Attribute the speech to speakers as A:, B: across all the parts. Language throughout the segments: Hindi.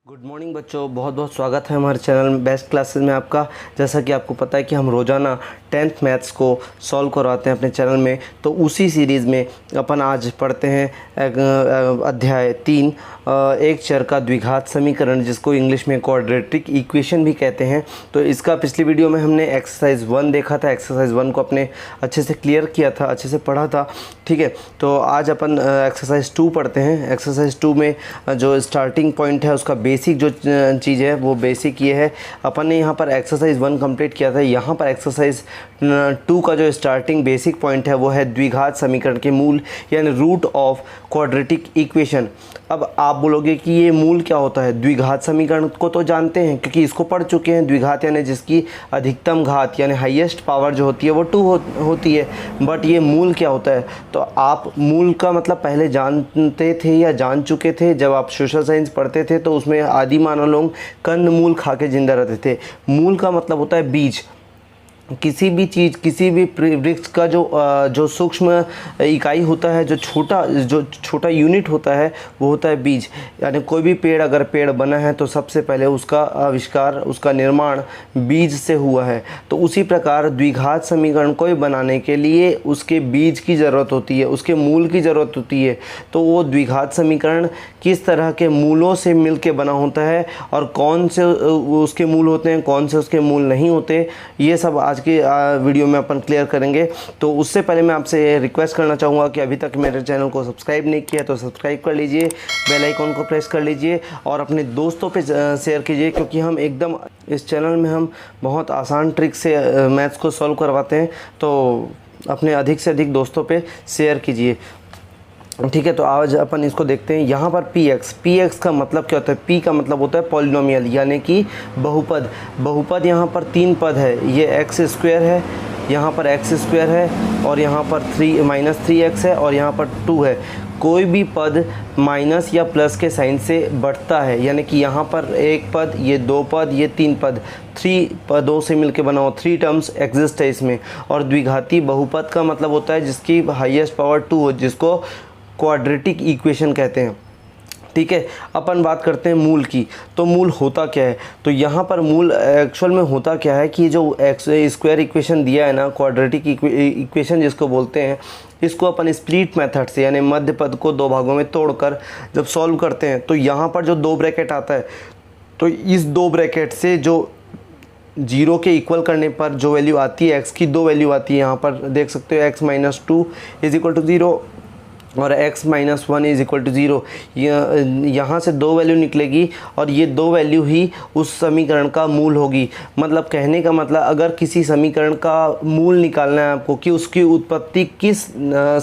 A: गुड मॉर्निंग बच्चों, बहुत बहुत स्वागत है हमारे चैनल बेस्ट क्लासेस में आपका। जैसा कि आपको पता है कि हम रोज़ाना 10th मैथ्स को सॉल्व करवाते हैं अपने चैनल में, तो उसी सीरीज़ में अपन आज पढ़ते हैं अध्याय 3 एक चर का द्विघात समीकरण, जिसको इंग्लिश में क्वाड्रेटिक इक्वेशन भी कहते हैं। तो इसका पिछली वीडियो में हमने एक्सरसाइज 1 देखा था। एक्सरसाइज 1 को अपने अच्छे से क्लियर किया था, अच्छे से पढ़ा था, ठीक है। तो आज अपन एक्सरसाइज 2 पढ़ते हैं। एक्सरसाइज 2 में जो स्टार्टिंग पॉइंट है, उसका बेसिक जो चीज़ है वो बेसिक ये है। अपन ने यहाँ पर एक्सरसाइज 1 कंप्लीट किया था। यहाँ पर एक्सरसाइज 2 का जो स्टार्टिंग बेसिक पॉइंट है वो है द्विघात समीकरण के मूल, यानी रूट ऑफ क्वाड्रेटिक इक्वेशन। अब आप बोलोगे कि ये मूल क्या होता है। द्विघात समीकरण को तो जानते हैं क्योंकि इसको पढ़ चुके हैं। द्विघात यानी जिसकी अधिकतम घात यानी हाईएस्ट पावर जो होती है वो 2 होती है। बट ये मूल क्या होता है, तो आप मूल का मतलब पहले जानते थे या जान चुके थे। जब आप सोशल साइंस पढ़ते थे तो उसमें आदि मानव लोग कंद मूल खा के जिंदा रहते थे। मूल का मतलब होता है बीज। किसी भी चीज़, किसी भी वृक्ष का जो सूक्ष्म इकाई होता है, जो छोटा यूनिट होता है, वो होता है बीज। यानी कोई भी पेड़, अगर पेड़ बना है तो सबसे पहले उसका आविष्कार, उसका निर्माण बीज से हुआ है। तो उसी प्रकार द्विघात समीकरण को बनाने के लिए उसके बीज की ज़रूरत होती है, उसके मूल की ज़रूरत होती है। तो वो द्विघात समीकरण किस तरह के मूलों से मिल के बना होता है और कौन से उसके मूल होते हैं, कौन से उसके मूल नहीं होते, ये सब आज की वीडियो में अपन क्लियर करेंगे। तो उससे पहले मैं आपसे रिक्वेस्ट करना चाहूँगा कि अभी तक मेरे चैनल को सब्सक्राइब नहीं किया तो सब्सक्राइब कर लीजिए, बेल आइकॉन को प्रेस कर लीजिए और अपने दोस्तों पे शेयर कीजिए, क्योंकि हम एकदम इस चैनल में हम बहुत आसान ट्रिक से मैथ्स को सॉल्व करवाते हैं। तो अपने अधिक से अधिक दोस्तों पे शेयर कीजिए, ठीक है। तो आज अपन इसको देखते हैं। यहाँ पर px का मतलब क्या होता है। p का मतलब होता है पॉलिनोमियल, यानी कि बहुपद यहाँ पर 3 पद है। ये x² है, यहाँ पर x² है, और यहाँ पर -3x है, और यहाँ पर 2 है। कोई भी पद माइनस या प्लस के साइन से बढ़ता है, यानी कि यहाँ पर एक पद, ये 2 पद, ये 3 पद, 3 पदों से मिलके बना हो, 3 टर्म्स एग्जिस्ट है इसमें। और द्विघाती बहुपद का मतलब होता है जिसकी हाईएस्ट पावर 2 हो, जिसको क्वाड्रेटिक इक्वेशन कहते हैं, ठीक है। अपन बात करते हैं मूल की। तो मूल होता क्या है, तो यहाँ पर मूल एक्चुअल में होता क्या है कि जो स्क्वायर इक्वेशन दिया है ना, क्वाड्रेटिक इक्वेशन जिसको बोलते हैं, इसको अपन स्प्लिट मेथड से, यानी मध्य पद को 2 भागों में तोड़कर जब सॉल्व करते हैं, तो यहाँ पर जो 2 ब्रैकेट आता है, तो इस 2 ब्रैकेट से जो 0 के इक्वल करने पर जो वैल्यू आती है, x की 2 वैल्यू आती है। यहाँ पर देख सकते हो x - 2 = 0 और x - 1 = 0। यहाँ से 2 वैल्यू निकलेगी और ये 2 वैल्यू ही उस समीकरण का मूल होगी। मतलब कहने का मतलब, अगर किसी समीकरण का मूल निकालना है आपको कि उसकी उत्पत्ति किस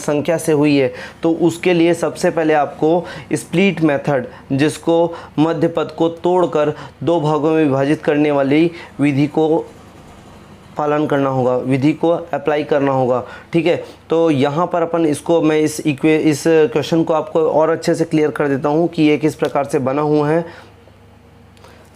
A: संख्या से हुई है, तो उसके लिए सबसे पहले आपको स्प्लिट मेथड, जिसको मध्य पद को तोड़कर 2 भागों में विभाजित करने वाली विधि को पालन करना होगा, विधि को अप्लाई करना होगा, ठीक है। तो यहाँ पर अपन इसको, मैं इस क्वेश्चन को आपको और अच्छे से क्लियर कर देता हूँ कि ये किस प्रकार से बना हुआ है।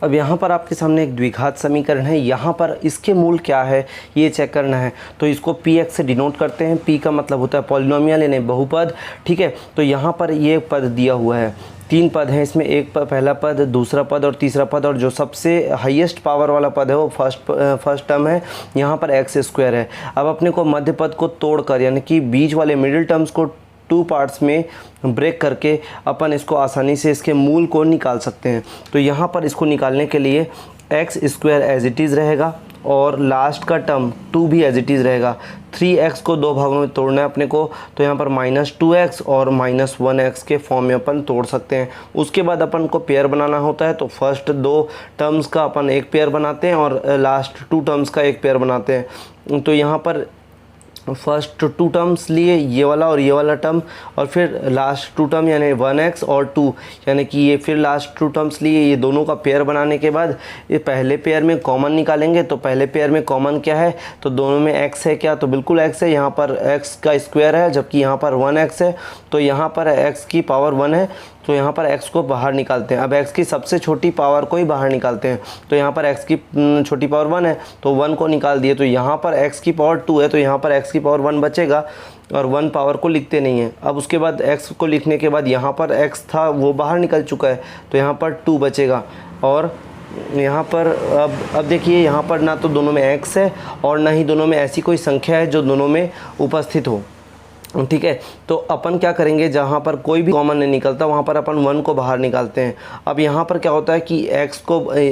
A: अब यहाँ पर आपके सामने एक द्विघात समीकरण है। यहाँ पर इसके मूल क्या है ये चेक करना है। तो इसको px से डिनोट करते हैं। p का मतलब होता है पॉलिनोमियल यानी बहुपद, ठीक है। तो यहाँ पर ये पद दिया हुआ है, 3 पद हैं इसमें, एक पहला पद, दूसरा पद और तीसरा पद, और जो सबसे हाईएस्ट पावर वाला पद है वो फर्स्ट टर्म है। यहाँ पर x² है। अब अपने को मध्य पद को तोड़कर, यानी कि बीच वाले मिडिल टर्म्स को 2 पार्ट्स में ब्रेक करके अपन इसको आसानी से इसके मूल को निकाल सकते हैं। तो यहाँ पर इसको निकालने के लिए x² एज इट इज़ रहेगा और लास्ट का टर्म 2 भी एज इट इज़ रहेगा। 3x को 2 भागों में तोड़ना है अपने को, तो यहाँ पर -2x और -1x के फॉर्म में अपन तोड़ सकते हैं। उसके बाद अपन को पेयर बनाना होता है, तो फर्स्ट 2 टर्म्स का अपन एक पेयर बनाते हैं और लास्ट 2 टर्म्स का एक पेयर बनाते हैं। तो यहाँ पर फर्स्ट 2 टर्म्स लिए ये वाला और ये वाला टर्म, और फिर लास्ट 2 टर्म यानी 1x और 2, यानी कि ये फिर लास्ट 2 टर्म्स लिए, ये दोनों का पेयर बनाने के बाद ये पहले पेयर में कॉमन निकालेंगे। तो पहले पेयर में कॉमन क्या है, तो दोनों में x है क्या, तो बिल्कुल x है। यहाँ पर x का स्क्वायर है, जबकि यहाँ पर 1x है, तो यहाँ पर x की पावर 1 है, तो यहाँ पर x को बाहर निकालते हैं। अब x की सबसे छोटी पावर को ही बाहर निकालते हैं, तो यहाँ पर x की छोटी पावर 1 है, तो 1 को निकाल दिए। तो यहाँ पर x की पावर 2 है, तो यहाँ पर x की पावर 1 बचेगा। और 1 पावर को लिखते नहीं हैं। अब उसके बाद x को लिखने के बाद यहाँ पर x था वो बाहर निकल चुका है, तो यहाँ पर 2 बचेगा। और यहाँ पर अब देखिए, यहाँ पर ना तो दोनों में x है और ना ही दोनों में ऐसी कोई संख्या है जो दोनों में उपस्थित हो, ठीक है। तो अपन क्या करेंगे, जहाँ पर कोई भी कॉमन नहीं निकलता वहाँ पर अपन 1 को बाहर निकालते हैं। अब यहाँ पर क्या होता है कि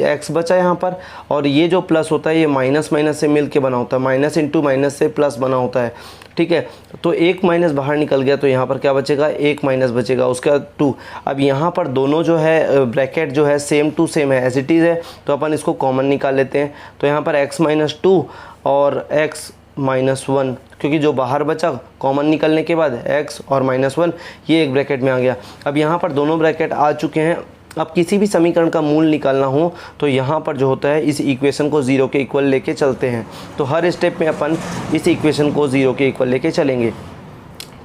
A: x बचा यहाँ पर, और ये जो प्लस होता है ये माइनस माइनस से मिल के बना होता है, माइनस इंटू माइनस से प्लस बना होता है, ठीक है। तो एक माइनस बाहर निकल गया, तो यहाँ पर क्या बचेगा, एक माइनस बचेगा, उसके बाद 2। अब यहाँ पर दोनों जो है ब्रैकेट जो है सेम टू सेम है, एज इट इज़ है, तो अपन इसको कॉमन निकाल लेते हैं। तो यहाँ पर x माइनस 2 और x माइनस 1, क्योंकि जो बाहर बचा कॉमन निकलने के बाद x और -1 ये एक ब्रैकेट में आ गया। अब यहाँ पर दोनों ब्रैकेट आ चुके हैं। अब किसी भी समीकरण का मूल निकालना हो तो यहाँ पर जो होता है इस इक्वेशन को 0 के इक्वल लेके चलते हैं। तो हर स्टेप में अपन इस इक्वेशन को 0 के इक्वल लेके चलेंगे,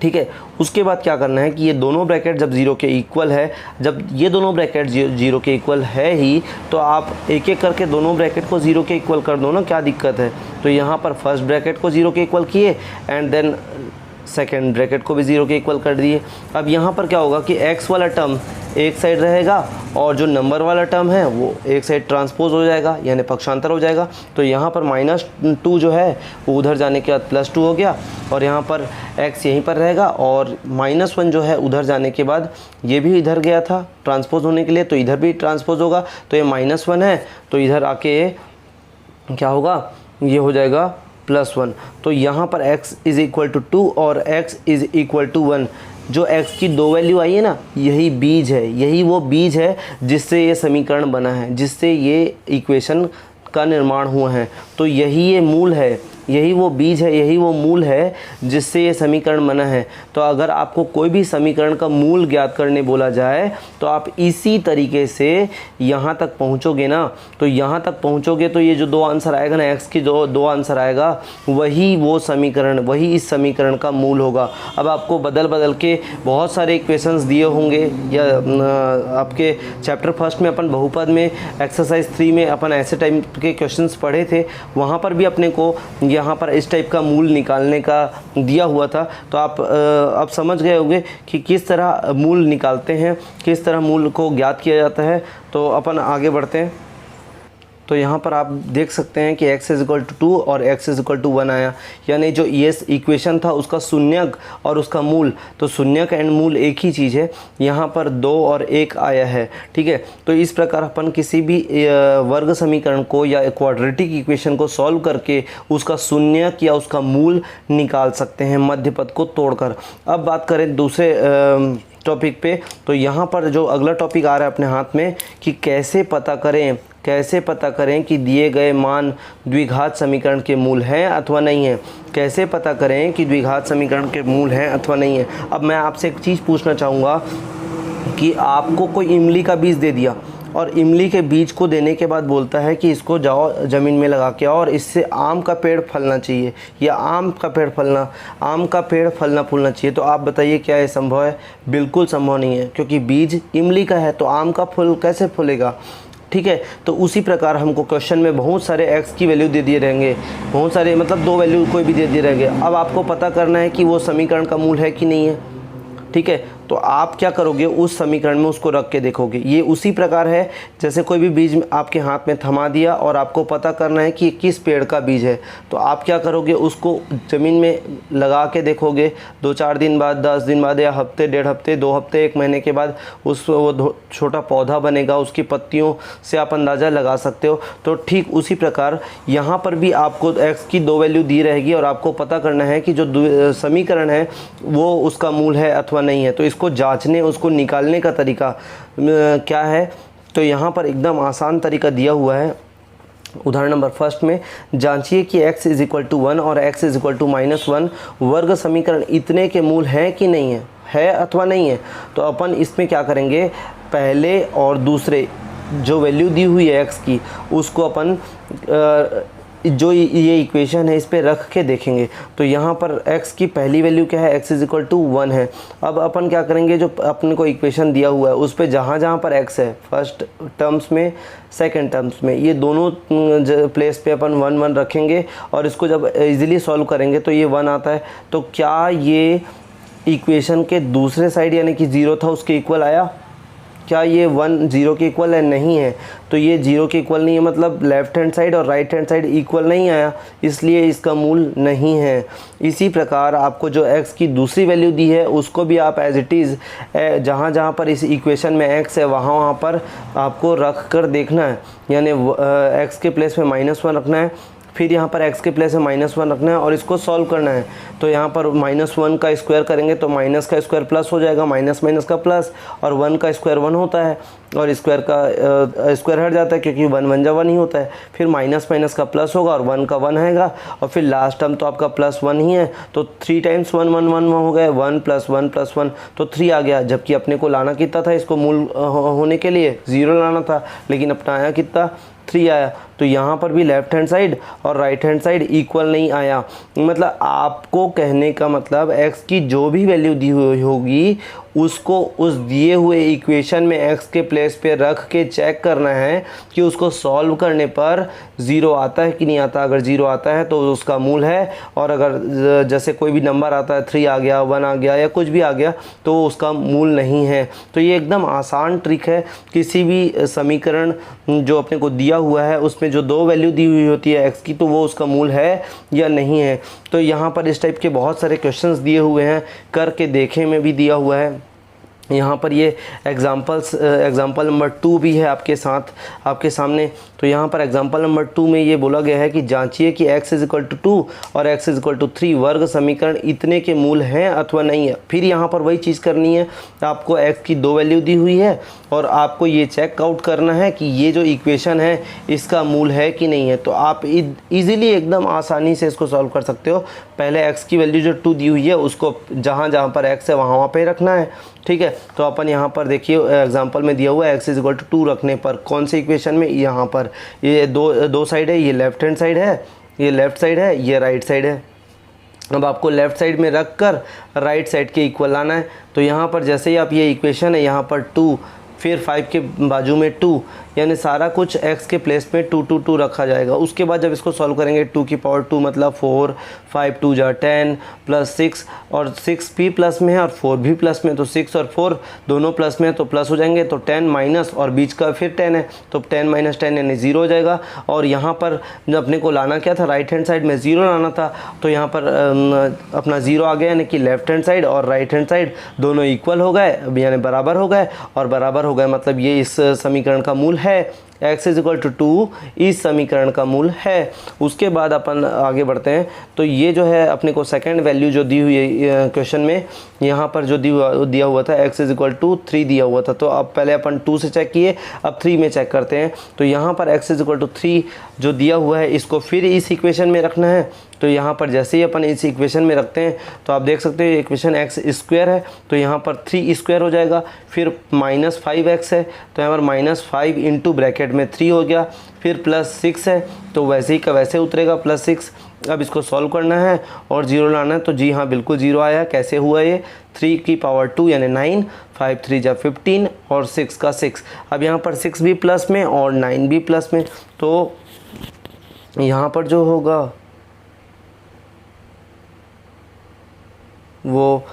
A: ठीक है। उसके बाद क्या करना है कि ये दोनों ब्रैकेट जब 0 के इक्वल है, जब ये दोनों ब्रैकेट 0 के इक्वल है ही, तो आप एक एक करके दोनों ब्रैकेट को 0 के इक्वल कर दो ना, क्या दिक्कत है। तो यहाँ पर फर्स्ट ब्रैकेट को 0 के इक्वल किए एंड देन सेकेंड ब्रैकेट को भी 0 के इक्वल कर दिए। अब यहाँ पर क्या होगा कि x वाला टर्म एक साइड रहेगा और जो नंबर वाला टर्म है वो एक साइड ट्रांसपोज हो जाएगा, यानी पक्षांतर हो जाएगा। तो यहाँ पर -2 जो है वो उधर जाने के बाद +2 हो गया, और यहाँ पर x यहीं पर रहेगा, और -1 जो है उधर जाने के बाद ये भी इधर गया था ट्रांसपोज होने के लिए, तो इधर भी ट्रांसपोज होगा। तो ये -1 है, तो इधर आके क्या होगा, ये हो जाएगा +1। तो यहाँ पर x इज़ इक्वल टू 2 और x इज़ इक्वल टू 1। जो x की 2 वैल्यू आई है ना, यही बीज है, यही वो बीज है जिससे ये समीकरण बना है, जिससे ये इक्वेशन का निर्माण हुआ है। तो यही ये मूल है, यही वो बीज है, यही वो मूल है जिससे ये समीकरण बना है। तो अगर आपको कोई भी समीकरण का मूल ज्ञात करने बोला जाए तो आप इसी तरीके से यहाँ तक पहुँचोगे ना, तो यहाँ तक पहुँचोगे तो ये जो 2 आंसर आएगा ना, x की जो 2 आंसर आएगा वही वो समीकरण, वही इस समीकरण का मूल होगा। अब आपको बदल बदल के बहुत सारे इक्वेशंस दिए होंगे, या आपके चैप्टर फर्स्ट में अपन बहुपद में एक्सरसाइज 3 में अपन ऐसे टाइप के क्वेश्चंस पढ़े थे, वहाँ पर भी अपने को यहाँ पर इस टाइप का मूल निकालने का दिया हुआ था। तो आप अब समझ गए होंगे कि किस तरह मूल निकालते हैं, किस तरह मूल को ज्ञात किया जाता है। तो अपन आगे बढ़ते हैं। तो यहाँ पर आप देख सकते हैं कि x इज इक्वल टू 2 और x इज इक्वल टू 1 आया, यानी जो ये इक्वेशन था उसका शून्यक और उसका मूल, तो शून्यक एंड मूल एक ही चीज़ है। यहाँ पर 2 और 1 आया है, ठीक है। तो इस प्रकार अपन किसी भी वर्ग समीकरण को या क्वाड्रेटिक इक्वेशन को सॉल्व करके उसका शून्यक या उसका मूल निकाल सकते हैं मध्य पद को तोड़कर। अब बात करें दूसरे टॉपिक पे, तो यहाँ पर जो अगला टॉपिक आ रहा है अपने हाथ में कि कैसे पता करें कि दिए गए मान द्विघात समीकरण के मूल हैं अथवा नहीं है। कैसे पता करें कि द्विघात समीकरण के मूल हैं अथवा नहीं है। अब मैं आपसे एक चीज़ पूछना चाहूँगा कि आपको कोई इमली का बीज दे दिया और इमली के बीज को देने के बाद बोलता है कि इसको जाओ ज़मीन में लगा के आओ और इससे आम का पेड़ फलना चाहिए, या आम का पेड़ फलना फूलना चाहिए। तो आप बताइए क्या ये संभव है? बिल्कुल संभव नहीं है, क्योंकि बीज इमली का है तो आम का फूल कैसे फूलेगा, ठीक है। तो उसी प्रकार हमको क्वेश्चन में बहुत सारे x की वैल्यू दे दिए रहेंगे, बहुत सारे मतलब 2 वैल्यू कोई भी दे दिए रहेंगे। अब आपको पता करना है कि वो समीकरण का मूल है कि नहीं है, ठीक है। तो आप क्या करोगे, उस समीकरण में उसको रख के देखोगे। ये उसी प्रकार है जैसे कोई भी बीज आपके हाथ में थमा दिया और आपको पता करना है कि किस पेड़ का बीज है, तो आप क्या करोगे, उसको ज़मीन में लगा के देखोगे। 2-4 दिन बाद, 10 दिन बाद, या हफ्ते, 1.5 हफ्ते, 2 हफ्ते, 1 महीने के बाद वो छोटा पौधा बनेगा, उसकी पत्तियों से आप अंदाज़ा लगा सकते हो। तो ठीक उसी प्रकार यहाँ पर भी आपको x की 2 वैल्यू दी रहेगी और आपको पता करना है कि जो समीकरण है वो उसका मूल है अथवा नहीं है। तो इसको जांचने, उसको निकालने का तरीका क्या है, तो यहाँ पर एकदम आसान तरीका दिया हुआ है। उदाहरण नंबर फर्स्ट में जांचिए कि x इज इक्वल टू 1 और x इज इक्वल टू -1 वर्ग समीकरण इतने के मूल है कि नहीं है अथवा नहीं है। तो अपन इसमें क्या करेंगे, पहले और दूसरे जो वैल्यू दी हुई है x की उसको अपन जो ये इक्वेशन है इस पे रख के देखेंगे। तो यहाँ पर x की पहली वैल्यू क्या है, x इज इक्वल टू 1 है। अब अपन क्या करेंगे, जो अपने को इक्वेशन दिया हुआ है उस पे जहाँ जहाँ पर x है, फर्स्ट टर्म्स में सेकंड टर्म्स में, ये दोनों प्लेस पे अपन 1 1 रखेंगे और इसको जब इजीली सॉल्व करेंगे तो ये 1 आता है। तो क्या ये इक्वेशन के दूसरे साइड यानी कि 0 था उसके इक्वल आया? क्या ये 1 0 के इक्वल है? नहीं है। तो ये 0 के इक्वल नहीं है, मतलब लेफ़्ट हैंड साइड और राइट हैंड साइड इक्वल नहीं आया, इसलिए इसका मूल नहीं है। इसी प्रकार आपको जो x की दूसरी वैल्यू दी है उसको भी आप एज इट इज़ जहाँ जहाँ पर इस इक्वेशन में x है वहाँ वहाँ पर आपको रख कर देखना है, यानी x के प्लेस में -1 रखना है, फिर यहाँ पर x के प्लेस में -1 रखना है और इसको सॉल्व करना है। तो यहाँ पर -1 का स्क्वायर करेंगे तो माइनस का स्क्वायर प्लस हो जाएगा, माइनस माइनस का प्लस, और 1 का स्क्वायर 1 होता है और स्क्वायर का स्क्वायर हट जाता है क्योंकि 1 1 जा 1 ही होता है। फिर माइनस माइनस का प्लस होगा और 1 का 1 आएगा और फिर लास्ट टर्म तो आपका +1 ही है, तो 3 टाइम्स 1 1 1 हो गए, 1 + 1 + 1 तो 3 आ गया। जबकि अपने को लाना कितना था, इसको मूल होने के लिए 0 लाना था, लेकिन अपना आया कितना, 3 आया। तो यहाँ पर भी लेफ्ट हैंड साइड और राइट हैंड साइड इक्वल नहीं आया। मतलब आपको कहने का मतलब x की जो भी वैल्यू दी हुई होगी उसको उस दिए हुए इक्वेशन में x के प्लेस पे रख के चेक करना है कि उसको सॉल्व करने पर 0 आता है कि नहीं आता। अगर 0 आता है तो उसका मूल है, और अगर जैसे कोई भी नंबर आता है 3 आ गया, 1 आ गया या कुछ भी आ गया तो उसका मूल नहीं है। तो ये एकदम आसान ट्रिक है। किसी भी समीकरण जो अपने को दिया हुआ है उसमें जो 2 वैल्यू दी हुई होती है x की, तो वो उसका मूल है या नहीं है। तो यहाँ पर इस टाइप के बहुत सारे क्वेश्चंस दिए हुए हैं, करके देखे में भी दिया हुआ है। यहाँ पर ये एग्जाम्पल नंबर 2 भी है आपके साथ, आपके सामने। तो यहाँ पर एग्जाम्पल नंबर 2 में ये बोला गया है कि जांचिए कि x इज इक्वल टू 2 और x इज इक्वल टू 3 वर्ग समीकरण इतने के मूल हैं अथवा नहीं है। फिर यहाँ पर वही चीज़ करनी है, आपको x की 2 वैल्यू दी हुई है और आपको ये चेक आउट करना है कि ये जो इक्वेशन है इसका मूल है कि नहीं है। तो आप इजीली एकदम आसानी से इसको सॉल्व कर सकते हो। पहले x की वैल्यू जो 2 दी हुई है उसको जहाँ जहाँ पर x है वहाँ पे रखना है, ठीक है। तो अपन यहाँ पर देखिए एग्जांपल में दिया हुआ है x इज इक्वल टू 2 रखने पर कौन से इक्वेशन में, यहाँ पर ये दो साइड है, ये लेफ्ट हैंड साइड है, ये लेफ़्ट साइड है, ये राइट साइड है। अब आपको लेफ़्ट साइड में रख कर राइट साइड के इक्वल लाना है। तो यहाँ पर जैसे ही आप ये इक्वेशन है, यहाँ पर 2 फिर 5 के बाजू में 2, यानी सारा कुछ x के प्लेस में 2 2 2 रखा जाएगा। उसके बाद जब इसको सॉल्व करेंगे 2 की पावर 2 मतलब 4, 5 2 जा 10 प्लस 6, और 6 भी प्लस में है और 4 भी प्लस में, तो 6 और 4 दोनों प्लस में है तो प्लस हो जाएंगे। तो 10 माइनस और बीच का फिर 10 है तो 10 माइनस 10 यानी 0 हो जाएगा। और यहाँ पर अपने को लाना क्या था, राइट हैंड साइड में 0 लाना था, तो यहाँ पर अपना 0 आ गया, यानी कि लेफ्ट हैंड साइड और राइट हैंड साइड दोनों इक्वल हो गए, यानी बराबर हो गए, और बराबर हो गए मतलब ये इस समीकरण का मूल है। x इज इक्वल टू 2 इस समीकरण का मूल है। उसके बाद अपन आगे बढ़ते हैं। तो ये जो है अपने को सेकंड वैल्यू जो दी हुई है क्वेश्चन में, यहाँ पर जो दिया हुआ था x इज इक्वल टू 3 दिया हुआ था। तो अब पहले अपन 2 से चेक किए, अब 3 में चेक करते हैं। तो यहाँ पर x इज इक्वल टू 3 जो दिया हुआ है इसको फिर इस इक्वेशन में रखना है। तो यहाँ पर जैसे ही अपन इस इक्वेशन में रखते हैं तो आप देख सकते हो इक्वेशन x स्क्वायर है, तो यहाँ पर 3 स्क्वायर हो जाएगा। फिर -5x है तो यहाँ पर -5 इंटू ब्रैकेट में 3 हो गया, फिर +6 है तो वैसे ही का वैसे उतरेगा +6। अब इसको सॉल्व करना है और 0 लाना है। तो जी हाँ बिल्कुल 0 आया। कैसे हुआ ये, 3 की पावर 2 यानी 9, 5 3 जा 15 और 6 का 6। अब यहाँ पर 6 भी प्लस में और 9 भी प्लस में, तो यहाँ पर जो होगा वो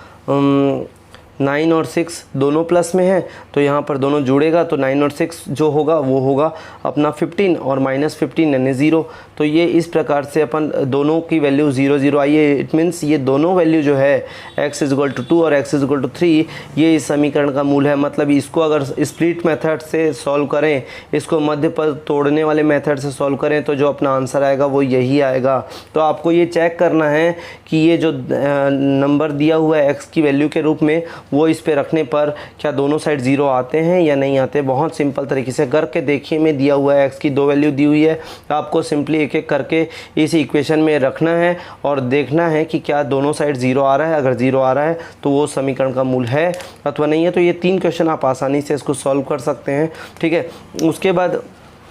A: 9 और 6 दोनों प्लस में है, तो यहाँ पर दोनों जुड़ेगा तो 9 और 6 जो होगा वो होगा अपना 15 और -15 यानी 0। तो ये इस प्रकार से अपन दोनों की वैल्यू 0 0 आई है। इट मीन्स ये दोनों वैल्यू जो है x इज इक्वल टू 2 और x इज इक्वल टू 3 ये इस समीकरण का मूल है। मतलब इसको अगर स्प्लिट मेथड से सॉल्व करें, इसको मध्य पर तोड़ने वाले मेथड से सॉल्व करें तो जो अपना आंसर आएगा वो यही आएगा। तो आपको ये चेक करना है कि ये जो नंबर दिया हुआ है x की वैल्यू के रूप में, वो इस पे रखने पर क्या दोनों साइड 0 आते हैं या नहीं आते। बहुत सिंपल तरीके से करके देखिए, में दिया हुआ है x की 2 वैल्यू दी हुई है, आपको सिंपली एक एक करके इस इक्वेशन में रखना है और देखना है कि क्या दोनों साइड 0 आ रहा है। अगर 0 आ रहा है तो वो समीकरण का मूल है अथवा नहीं है। तो ये 3 क्वेश्चन आप आसानी से इसको सॉल्व कर सकते हैं, ठीक है। उसके बाद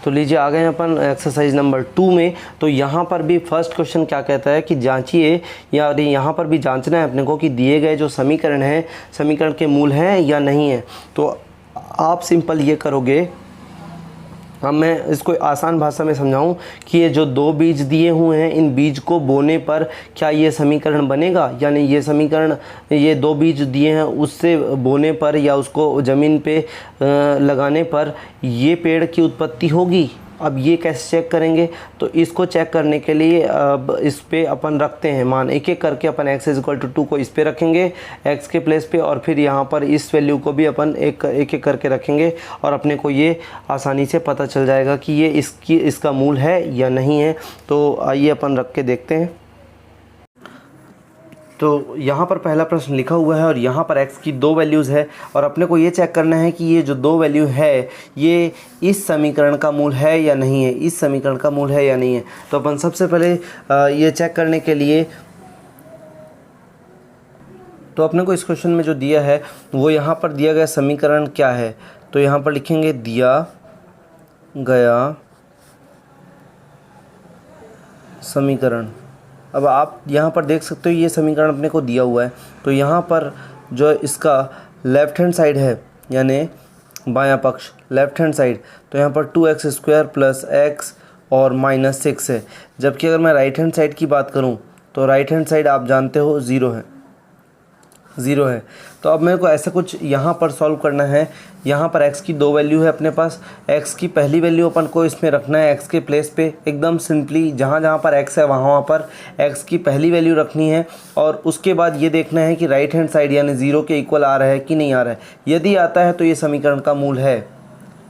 A: तो लीजिए आ गए अपन एक्सरसाइज नंबर 2 में। तो यहाँ पर भी फर्स्ट क्वेश्चन क्या कहता है कि जांचिए, या यहाँ पर भी जांचना है अपने को कि दिए गए जो समीकरण है, समीकरण के मूल हैं या नहीं है। तो आप सिंपल ये करोगे, अब मैं इसको आसान भाषा में समझाऊं कि ये जो दो बीज दिए हुए हैं, इन बीज को बोने पर क्या ये समीकरण बनेगा, यानी ये समीकरण, ये दो बीज दिए हैं उससे बोने पर या उसको ज़मीन पे लगाने पर ये पेड़ की उत्पत्ति होगी। अब ये कैसे चेक करेंगे, तो इसको चेक करने के लिए अब इस पे अपन रखते हैं मान, एक एक करके अपन x=2 को इस पे रखेंगे x के प्लेस पे, और फिर यहाँ पर इस वैल्यू को भी अपन एक एक करके रखेंगे, और अपने को ये आसानी से पता चल जाएगा कि ये इसका मूल है या नहीं है। तो आइए अपन रख के देखते हैं। तो यहाँ पर पहला प्रश्न लिखा हुआ है और यहाँ पर x की दो वैल्यूज़ है, और अपने को ये चेक करना है कि ये जो दो वैल्यू है ये इस समीकरण का मूल है या नहीं है, इस समीकरण का मूल है या नहीं है। तो अपन सबसे पहले ये चेक करने के लिए, तो अपने को इस क्वेश्चन में जो दिया है वो यहाँ पर दिया गया समीकरण क्या है, तो यहाँ पर लिखेंगे दिया गया समीकरण। अब आप यहाँ पर देख सकते हो ये समीकरण अपने को दिया हुआ है, तो यहाँ पर जो इसका लेफ़्ट हैंड साइड है, यानी बायां पक्ष लेफ़्ट हैंड साइड, तो यहाँ पर 2x² प्लस x और -6 है। जबकि अगर मैं राइट हैंड साइड की बात करूँ तो राइट हैंड साइड आप जानते हो 0 है। तो अब मेरे को ऐसा कुछ यहाँ पर सॉल्व करना है। यहाँ पर x की दो वैल्यू है अपने पास, x की पहली वैल्यू अपन को इसमें रखना है x के प्लेस पे, एकदम सिंपली जहाँ जहाँ पर x है वहाँ पर x की पहली वैल्यू रखनी है, और उसके बाद ये देखना है कि राइट हैंड साइड यानी 0 के इक्वल आ रहा है कि नहीं आ रहा है। यदि आता है तो ये समीकरण का मूल है,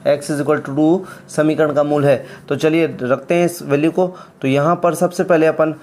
A: x=2 समीकरण का मूल है। तो चलिए रखते हैं इस वैल्यू को। तो यहाँ पर सबसे पहले अपन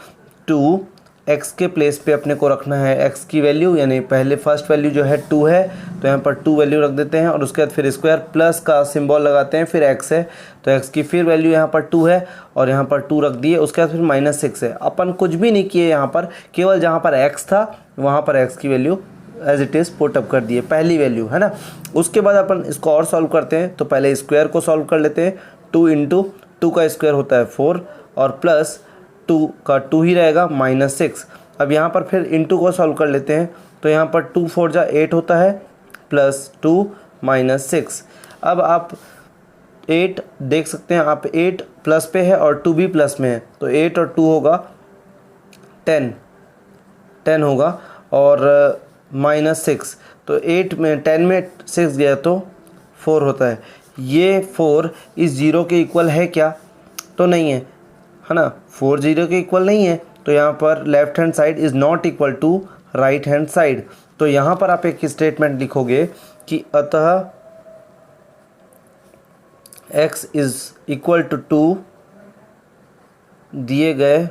A: 2 x के प्लेस पे अपने को रखना है x की वैल्यू, यानी पहले फर्स्ट वैल्यू जो है 2 है, तो यहाँ पर 2 वैल्यू रख देते हैं, और उसके बाद फिर स्क्वायर प्लस का सिंबल लगाते हैं, फिर x है, तो x की फिर वैल्यू यहाँ पर 2 है, और यहाँ पर 2 रख दिए, उसके बाद फिर -6 है। अपन कुछ भी नहीं किए यहाँ पर, केवल जहाँ पर x था वहाँ पर x की value as it is put up कर दिए, पहली वैल्यू है ना। उसके बाद अपन इसको और सॉल्व करते हैं। तो पहले स्क्वायर को सॉल्व कर लेते हैं। 2 × 2 का स्क्वायर होता है 4, और प्लस 2 का 2 ही रहेगा -6। अब यहाँ पर फिर इंटू को सॉल्व कर लेते हैं। तो यहाँ पर 2 4 जा 8 होता है, प्लस 2 -6। अब आप 8 देख सकते हैं, आप 8 प्लस पे है और 2 भी प्लस में है, तो 8 और 2 होगा 10 होगा, और -6, तो 8 में 10 में 6 गया तो 4 होता है। ये 4 इस 0 के इक्वल है क्या, तो नहीं है ना, 4 0 के इक्वल नहीं है। तो यहाँ पर left hand side is not equal to right hand side. तो यहाँ पर आप एक स्टेटमेंट लिखोगे कि अतः x=2 दिए गए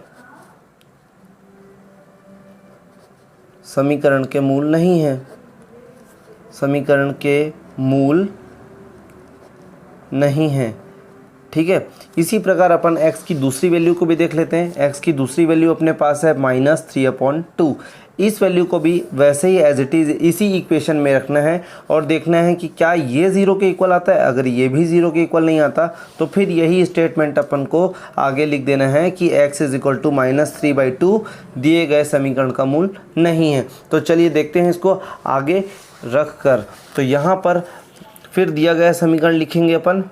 A: समीकरण के मूल नहीं है, समीकरण के मूल नहीं है। ठीक है, इसी प्रकार अपन x की दूसरी वैल्यू को भी देख लेते हैं। x की दूसरी वैल्यू अपने पास है -3/2। इस वैल्यू को भी वैसे ही एज इट इज़ इसी इक्वेशन में रखना है, और देखना है कि क्या ये 0 के इक्वल आता है। अगर ये भी 0 के इक्वल नहीं आता तो फिर यही स्टेटमेंट अपन को आगे लिख देना है कि x=-3/2 दिए गए समीकरण का मूल नहीं है। तो चलिए देखते हैं इसको आगे रख कर। तो यहाँ पर फिर दिया गया समीकरण लिखेंगे अपन,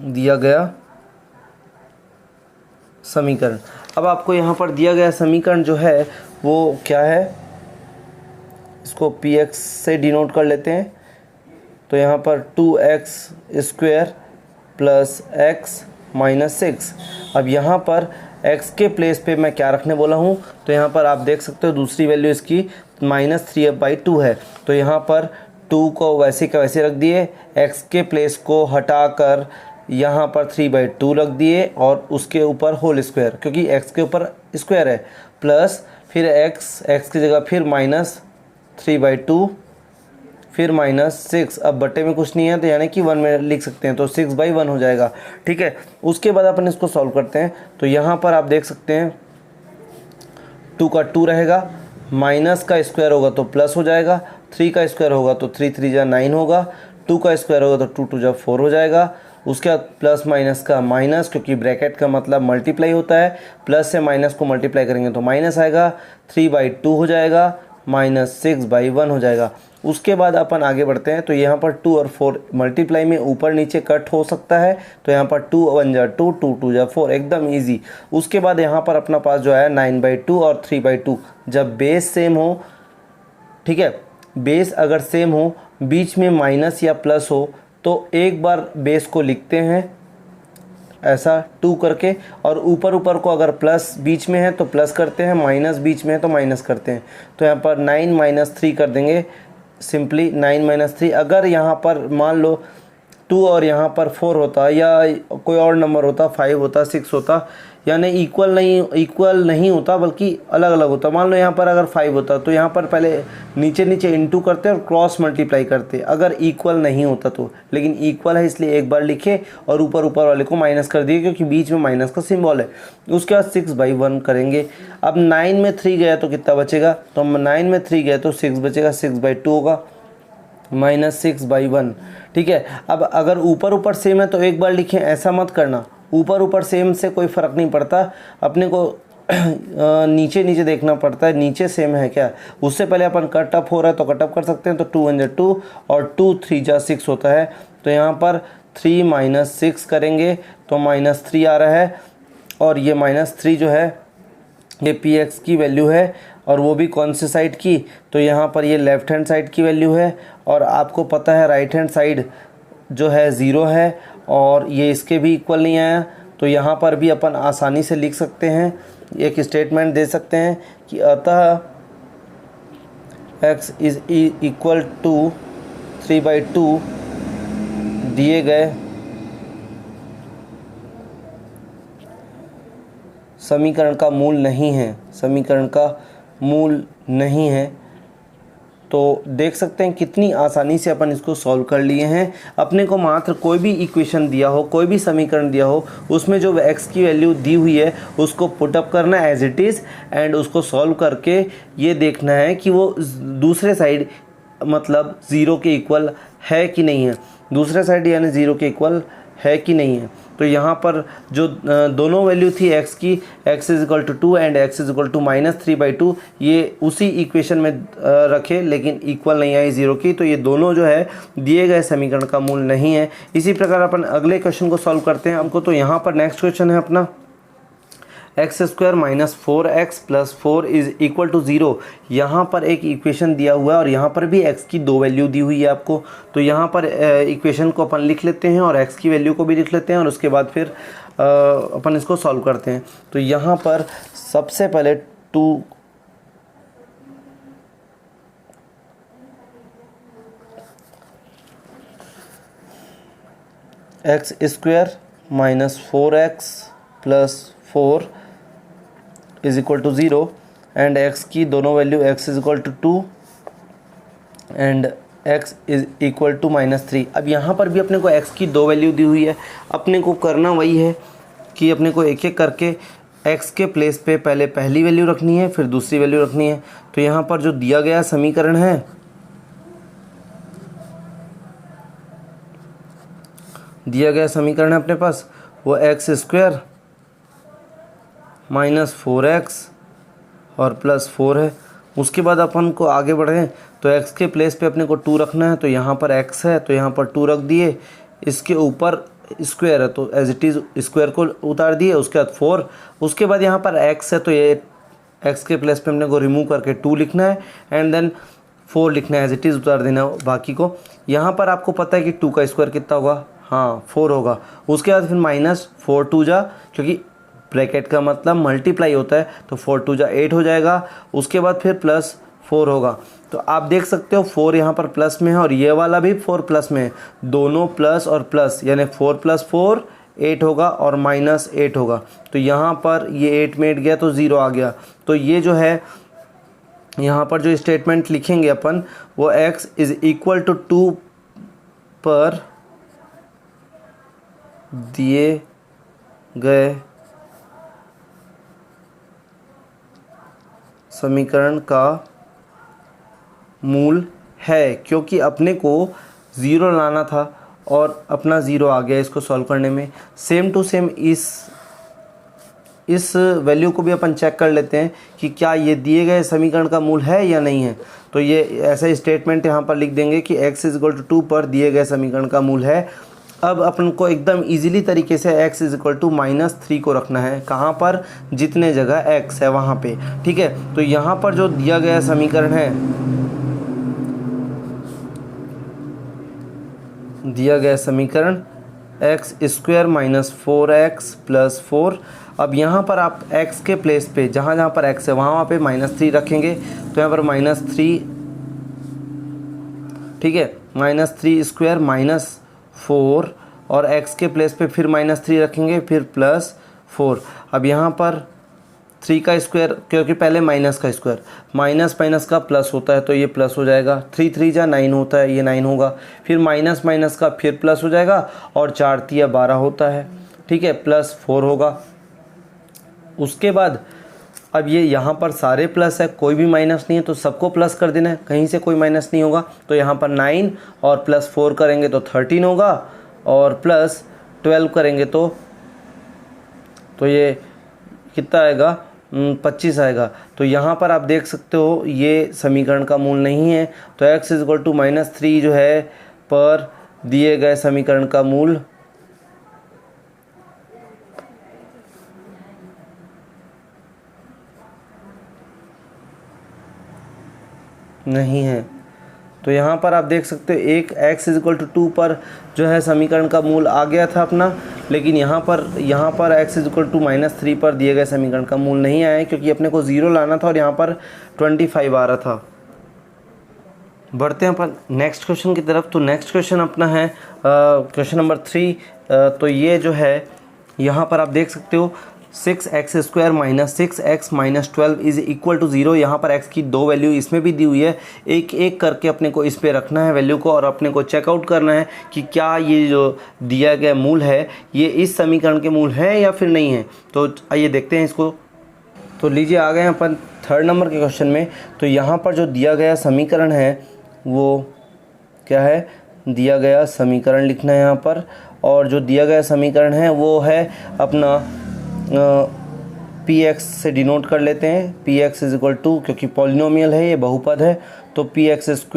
A: दिया गया समीकरण। अब आपको यहाँ पर दिया गया समीकरण जो है वो क्या है, इसको px से डिनोट कर लेते हैं। तो यहाँ पर 2x² प्लस x -6। अब यहाँ पर x के प्लेस पे मैं क्या रखने बोला हूँ, तो यहाँ पर आप देख सकते हो दूसरी वैल्यू इसकी -3/2 है। तो यहाँ पर 2 को वैसे का वैसे रख दिए, x के प्लेस को हटाकर यहाँ पर 3/2 रख दिए, और उसके ऊपर होल स्क्वायर, क्योंकि x के ऊपर स्क्वायर है, प्लस फिर x की जगह फिर -3/2, फिर -6। अब बटे में कुछ नहीं है तो यानी कि 1 में लिख सकते हैं, तो 6/1 हो जाएगा। ठीक है, उसके बाद अपन इसको सॉल्व करते हैं। तो यहाँ पर आप देख सकते हैं 2 का 2 रहेगा, माइनस का स्क्वायर होगा तो प्लस हो जाएगा, 3 का स्क्वायर होगा तो 3 3 जा 9 होगा, 2 का स्क्वायर होगा तो 2 2 जा 4 हो जाएगा, उसके बाद प्लस माइनस का माइनस, क्योंकि ब्रैकेट का मतलब मल्टीप्लाई होता है, प्लस से माइनस को मल्टीप्लाई करेंगे तो माइनस आएगा, 3/2 हो जाएगा, -6/1 हो जाएगा। उसके बाद अपन आगे बढ़ते हैं तो यहाँ पर 2 और 4 मल्टीप्लाई में ऊपर नीचे कट हो सकता है, तो यहाँ पर 2 1 जा 2, 2 2 जा 4, एकदम इजी। उसके बाद यहाँ पर अपना पास जो है 9/2 और 3/2, जब बेस सेम हो, ठीक है, बेस अगर सेम हो, बीच में माइनस या प्लस हो, तो एक बार बेस को लिखते हैं ऐसा 2 करके, और ऊपर ऊपर को अगर प्लस बीच में है तो प्लस करते हैं, माइनस बीच में है तो माइनस करते हैं। तो यहाँ पर 9 - 3 कर देंगे, सिंपली 9 - 3। अगर यहाँ पर मान लो 2 और यहाँ पर 4 होता या कोई और नंबर होता, 5 होता, 6 होता, यानी इक्वल नहीं होता बल्कि अलग अलग होता। मान लो यहाँ पर अगर 5 होता तो यहाँ पर पहले नीचे नीचे इनटू करते और क्रॉस मल्टीप्लाई करते, अगर इक्वल नहीं होता तो। लेकिन इक्वल है इसलिए एक बार लिखे और ऊपर ऊपर वाले को माइनस कर दिए, क्योंकि बीच में माइनस का सिंबल है। उसके बाद 6/1 करेंगे। अब 9 में 3 गया तो कितना बचेगा, तो 9 में 3 गया तो 6 बचेगा, 6/2 होगा, -6/1। ठीक है, अब अगर ऊपर ऊपर सेम है तो एक बार लिखें, ऐसा मत करना, ऊपर ऊपर सेम से कोई फ़र्क नहीं पड़ता, अपने को नीचे नीचे देखना पड़ता है, नीचे सेम है क्या। उससे पहले अपन कट अप हो रहा है तो कट अप कर सकते हैं, तो 2 1 जा 2 और 2 3 जा 6 होता है। तो यहाँ पर 3 - 6 करेंगे तो -3 आ रहा है, और ये -3 जो है ये पी एक्स की वैल्यू है, और वो भी कौन से साइड की, तो यहाँ पर ये लेफ़्ट हैंड साइड की वैल्यू है, और आपको पता है राइट हैंड साइड जो है 0 है, और ये इसके भी इक्वल नहीं आया। तो यहाँ पर भी अपन आसानी से लिख सकते हैं, एक स्टेटमेंट दे सकते हैं कि अतः x इज़ इक्वल टू 3/2 दिए गए समीकरण का मूल नहीं है, समीकरण का मूल नहीं है। तो देख सकते हैं कितनी आसानी से अपन इसको सॉल्व कर लिए हैं। अपने को मात्र कोई भी इक्वेशन दिया हो, कोई भी समीकरण दिया हो, उसमें जो x की वैल्यू दी हुई है उसको पुट अप करना है एज इट इज़, एंड उसको सॉल्व करके ये देखना है कि वो दूसरे साइड मतलब 0 के इक्वल है कि नहीं है, दूसरे साइड यानी 0 के इक्वल है कि नहीं है। तो यहाँ पर जो दोनों वैल्यू थी x की, x = 2 एंड x = -3/2, ये उसी इक्वेशन में रखे, लेकिन इक्वल नहीं आई 0 की, तो ये दोनों जो है दिए गए समीकरण का मूल नहीं है। इसी प्रकार अपन अगले क्वेश्चन को सॉल्व करते हैं। हमको तो यहाँ पर नेक्स्ट क्वेश्चन है अपना x² - 4x + 4 = 0। यहाँ पर एक इक्वेशन दिया हुआ है और यहाँ पर भी x की 2 वैल्यू दी हुई है आपको। तो यहाँ पर इक्वेशन को अपन लिख लेते हैं और x की वैल्यू को भी लिख लेते हैं, और उसके बाद फिर अपन इसको सॉल्व करते हैं। तो यहाँ पर सबसे पहले 2 x² - 4x + 4 = 0, एंड x की दोनों वैल्यू x = 2 एंड x = -3। अब यहाँ पर भी अपने को x की 2 वैल्यू दी हुई है। अपने को करना वही है कि अपने को एक एक करके x के प्लेस पे पहले पहली वैल्यू रखनी है, फिर दूसरी वैल्यू रखनी है। तो यहाँ पर जो दिया गया समीकरण है, अपने पास वो x² - 4x और +4 है। उसके बाद अपन को आगे बढ़ें तो x के प्लेस पे अपने को 2 रखना है, तो यहाँ पर x है तो यहाँ पर 2 रख दिए, इसके ऊपर स्क्वायर है तो एज इट इज़ स्क्वायर को उतार दिए, उसके बाद 4, उसके बाद यहाँ पर x है तो ये x के प्लेस पे अपने को रिमूव करके 2 लिखना है, एंड देन 4 लिखना है, एज इट इज़ उतार देना बाकी को। यहाँ पर आपको पता है कि 2 का स्क्वायर कितना होगा, हाँ 4 होगा। उसके बाद फिर -4 2 जा, क्योंकि ब्रैकेट का मतलब मल्टीप्लाई होता है, तो 4 2 जा 8 हो जाएगा। उसके बाद फिर +4 होगा। तो आप देख सकते हो 4 यहाँ पर प्लस में है और ये वाला भी 4 प्लस में है, दोनों प्लस और प्लस, यानी 4 + 4 8 होगा और -8 होगा। तो यहाँ पर ये 8 में 8 गया तो 0 आ गया। तो ये जो है यहाँ पर जो स्टेटमेंट लिखेंगे अपन, वो x = 2 पर दिए गए समीकरण का मूल है, क्योंकि अपने को 0 लाना था और अपना 0 आ गया इसको सॉल्व करने में। सेम टू सेम इस वैल्यू को भी अपन चेक कर लेते हैं कि क्या ये दिए गए समीकरण का मूल है या नहीं है। तो ये ऐसा स्टेटमेंट यहाँ पर लिख देंगे कि x = 2 पर दिए गए समीकरण का मूल है। अब अपन को एकदम इजीली तरीके से x = -3 को रखना है। कहाँ पर? जितने जगह x है वहाँ पे। ठीक है, तो यहाँ पर जो दिया गया समीकरण है, दिया गया समीकरण x² - 4x + 4। अब यहाँ पर आप x के प्लेस पे जहाँ जहाँ पर x है वहाँ पे -3 रखेंगे। तो यहाँ पर -3, ठीक है, -3² - 4 और x के प्लेस पे फिर -3 रखेंगे, फिर +4। अब यहाँ पर 3 का स्क्वायर, क्योंकि पहले माइनस का स्क्वायर, माइनस का प्लस होता है तो ये प्लस हो जाएगा। 3 3 जा 9 होता है, ये 9 होगा। फिर माइनस का फिर प्लस हो जाएगा और 4 3 12 होता है। ठीक है, +4 होगा। उसके बाद अब ये यहाँ पर सारे प्लस है, कोई भी माइनस नहीं है तो सबको प्लस कर देना है, कहीं से कोई माइनस नहीं होगा। तो यहाँ पर 9 और +4 करेंगे तो 13 होगा और +12 करेंगे तो ये कितना आएगा? 25 आएगा। तो यहाँ पर आप देख सकते हो ये समीकरण का मूल नहीं है। तो x = -3 जो है पर दिए गए समीकरण का मूल नहीं है। तो यहाँ पर आप देख सकते हो एक x = 2 पर जो है समीकरण का मूल आ गया था अपना, लेकिन यहाँ पर x = -3 पर दिए गए समीकरण का मूल नहीं आया है, क्योंकि अपने को 0 लाना था और यहाँ पर 25 आ रहा था। बढ़ते हैं अपन नेक्स्ट क्वेश्चन की तरफ। तो नेक्स्ट क्वेश्चन अपना है क्वेश्चन नंबर 3। तो ये जो है यहाँ पर आप देख सकते हो 6x² - 6x - 12 = 0। यहाँ पर x की 2 वैल्यू इसमें भी दी हुई है। एक एक करके अपने को इस पे रखना है वैल्यू को और अपने को चेकआउट करना है कि क्या ये जो दिया गया मूल है ये इस समीकरण के मूल है या फिर नहीं है। तो आइए देखते हैं इसको। तो लीजिए आ गए अपन 3rd नंबर के क्वेश्चन में। तो यहाँ पर जो दिया गया समीकरण है वो क्या है? दिया गया समीकरण लिखना है यहाँ पर, और जो दिया गया समीकरण है वो है अपना px से डिनोट कर लेते हैं। px = क्योंकि पॉलिनोमियल है, ये बहुपद है, तो px² -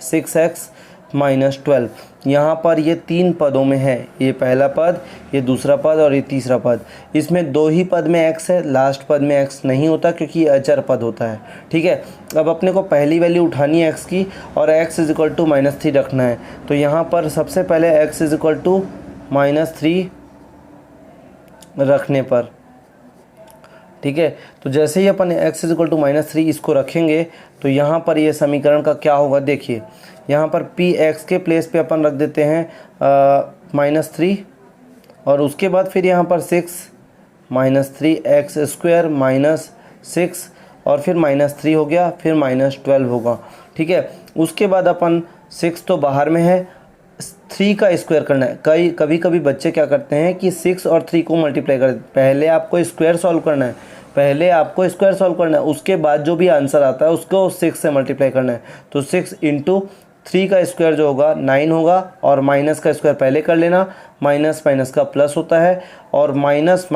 A: 6x - 12। यहाँ पर ये 3 पदों में है, ये पहला पद, ये दूसरा पद और ये तीसरा पद। इसमें 2 ही पद में x है, लास्ट पद में x नहीं होता क्योंकि ये अचर पद होता है। ठीक है, अब अपने को पहली वैल्यू उठानी है x की और x = -3 रखना है। तो यहाँ पर सबसे पहले x = -3 रखने पर, ठीक है, तो जैसे ही अपन x = -3 इसको रखेंगे तो यहाँ पर ये समीकरण का क्या होगा? देखिए यहाँ पर px के प्लेस पे अपन रख देते हैं -3 और उसके बाद फिर यहाँ पर 6 - 3x² - 6 और फिर -3 हो गया, फिर -12 होगा। ठीक है, उसके बाद अपन 6 तो बाहर में है, 3 का स्क्वायर करना है। कभी कभी बच्चे क्या करते हैं कि 6 और 3 को मल्टीप्लाई कर, पहले आपको स्क्वायर सॉल्व करना है, उसके बाद जो भी आंसर आता है उसको 6 से मल्टीप्लाई करना है। तो 6 × 3 का स्क्वायर जो होगा 9 होगा और माइनस का स्क्वायर पहले कर लेना, माइनस का प्लस होता है और माइनस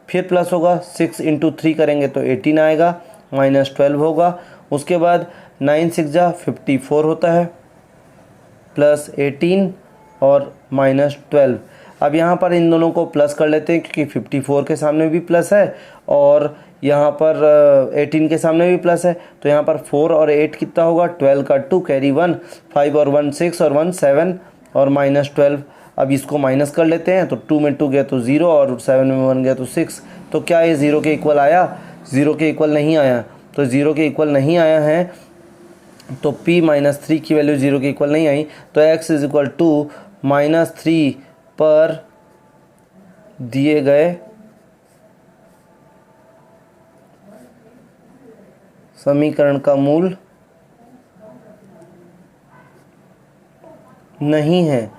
A: फिर प्लस होगा। 6 × 3 करेंगे तो 18 आएगा, -12 होगा। उसके बाद 9 6 जा 54 होता है, +18 और -12। अब यहाँ पर इन दोनों को प्लस कर लेते हैं क्योंकि 54 के सामने भी प्लस है और यहाँ पर 18 के सामने भी प्लस है। तो यहाँ पर 4 और 8 कितना होगा? 12 का 2 कैरी 1, 5 और 1 6 और 1 7 और -12। अब इसको माइनस कर लेते हैं तो 2 में 2 गया तो 0 और 7 में 1 गया तो 6। तो क्या ये 0 के इक्वल आया? 0 के इक्वल नहीं आया। तो 0 के इक्वल नहीं आया है तो p - 3 की वैल्यू 0 के इक्वल नहीं आई। तो x = -3 पर दिए गए समीकरण का मूल नहीं है।